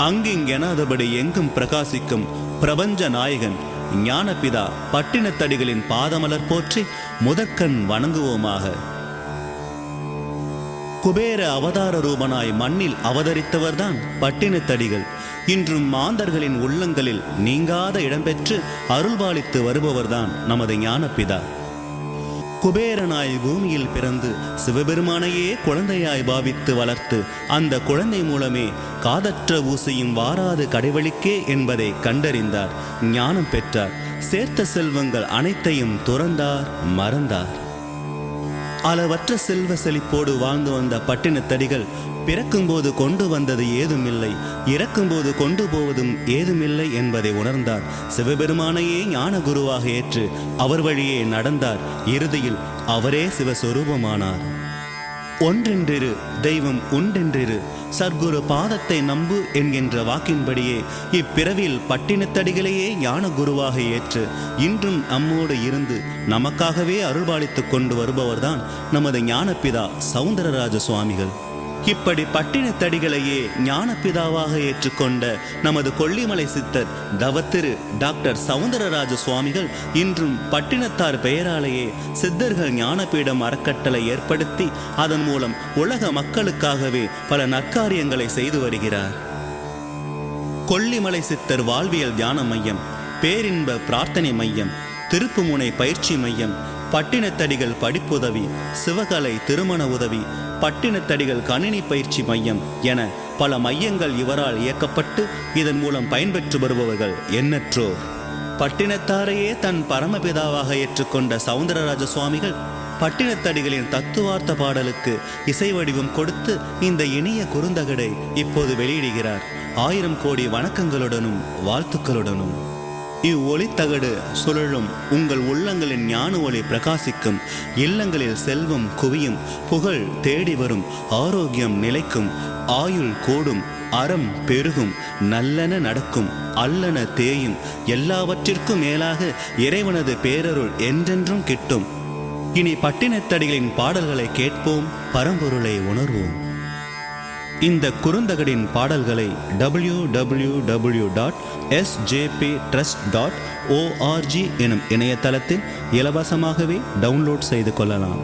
அங்கிங்கெனாதபடி எங்கும் பிரகாசிக்கும் பிரபஞ்ச நாயகன் ஞானபிதா பட்டினத்தடிகளின் பாதமலர் போற்றி முதற்கண் வணங்குவோமாக. குபேர அவதார ரூபனாய் மண்ணில் அவதரித்தவர்தான் பட்டினத்தடிகள். இன்றும் மாந்தர்களின் உள்ளங்களில் நீங்காத இடம்பெற்று அருள்பாலித்து வருபவர்தான் நமது ஞானபிதா. குபேரனாய் பூமியில் பிறந்து சிவபெருமானையே குழந்தையாய் பாவித்து வளர்த்து அந்த குழந்தை மூலமே காதற்ற ஊசியும் வாராது கடைவழிக்கே என்பதை கண்டறிந்தார், ஞானம் பெற்றார். சேர்த்த செல்வங்கள் அனைத்தையும் துறந்தார், மறந்தார். அளவற்ற செல்வ செழிப்போடு வாழ்ந்து வந்த பட்டினத்தடிகள் பிறக்கும்போது கொண்டு வந்தது ஏதுமில்லை, இறக்கும்போது கொண்டு போவதும் ஏதுமில்லை என்பதை உணர்ந்தார். சிவபெருமானையே ஞான குருவாக ஏற்று அவர் வழியே நடந்தார். இறுதியில் அவரே சிவஸ்வரூபமானார். ஒன்றென்றிரு தெய்வம் உண்டென்றிரு, சர்க்குரு பாதத்தை நம்பு என்கின்ற வாக்கின்படியே இப்பிறவில் பட்டினத்தடிகளையே ஞான குருவாக ஏற்று இன்றும் நம்மோடு இருந்து நமக்காகவே அருள்பாலித்துக் கொண்டு வருபவர்தான் நமது ஞானபிதா சவுந்தரராஜ சுவாமிகள். இப்படி பட்டினத்தடிகளையே ஞானபிதாவாக ஏற்றுக்கொண்ட நமது கொல்லிமலை சித்தர் தவத்திரு டாக்டர் சவுந்தரராஜ சுவாமிகள் இன்றும் பட்டினத்தார் பெயராலேயே சித்தர்கள் ஞானபீடம் அறக்கட்டளை ஏற்படுத்தி அதன் மூலம் உலக மக்களுக்காகவே பல நற்காரியங்களை செய்து வருகிறார். கொல்லிமலை சித்தர் வாழ்வியல் தியான மையம், பேரின்ப பிரார்த்தனை மையம், திருப்புமுனை பயிற்சி மையம், பட்டினத்தடிகள் படிப்புதவி, சிவகலை திருமண உதவி, பட்டினத்தடிகள் கணினி பயிற்சி மையம் என பல மையங்கள் இவரால் இயக்கப்பட்டு இதன் மூலம் பயன்பெற்று வருபவர்கள் எண்ணற்றோர். பட்டினத்தாரையே தன் பரமபிதாவாக ஏற்றுக்கொண்ட சவுந்தரராஜ சுவாமிகள் பட்டினத்தடிகளின் தத்துவார்த்த பாடலுக்கு இசை வடிவம் கொடுத்து இந்த இனிய குறுந்தகடை இப்போது வெளியிடுகிறார். 1000 கோடி வணக்கங்களுடனும் வாழ்த்துக்களுடனும். இவ்வொளித்தகடு சுழலும் உங்கள் உள்ளங்களின் ஞான ஒளி பிரகாசிக்கும். இல்லங்களில் செல்வம் குவியும், புகழ் தேடி வரும், ஆரோக்கியம் நிலைக்கும், ஆயுள் கூடும், அறம் பெருகும், நல்லன நடக்கும், அல்லன தேயும், எல்லாவற்றிற்கும் மேலாக இறைவனது பேரருள் என்றென்றும் கிட்டும். இனி பட்டினத்தடிகளின் பாடல்களை கேட்போம், பரம்பொருளை உணர்வோம். இந்த குறுந்தகடின் பாடல்களை www.sjptrust.org எனும் இணையதளத்தில் இலவசமாகவே டவுன்லோட் செய்து கொள்ளலாம்.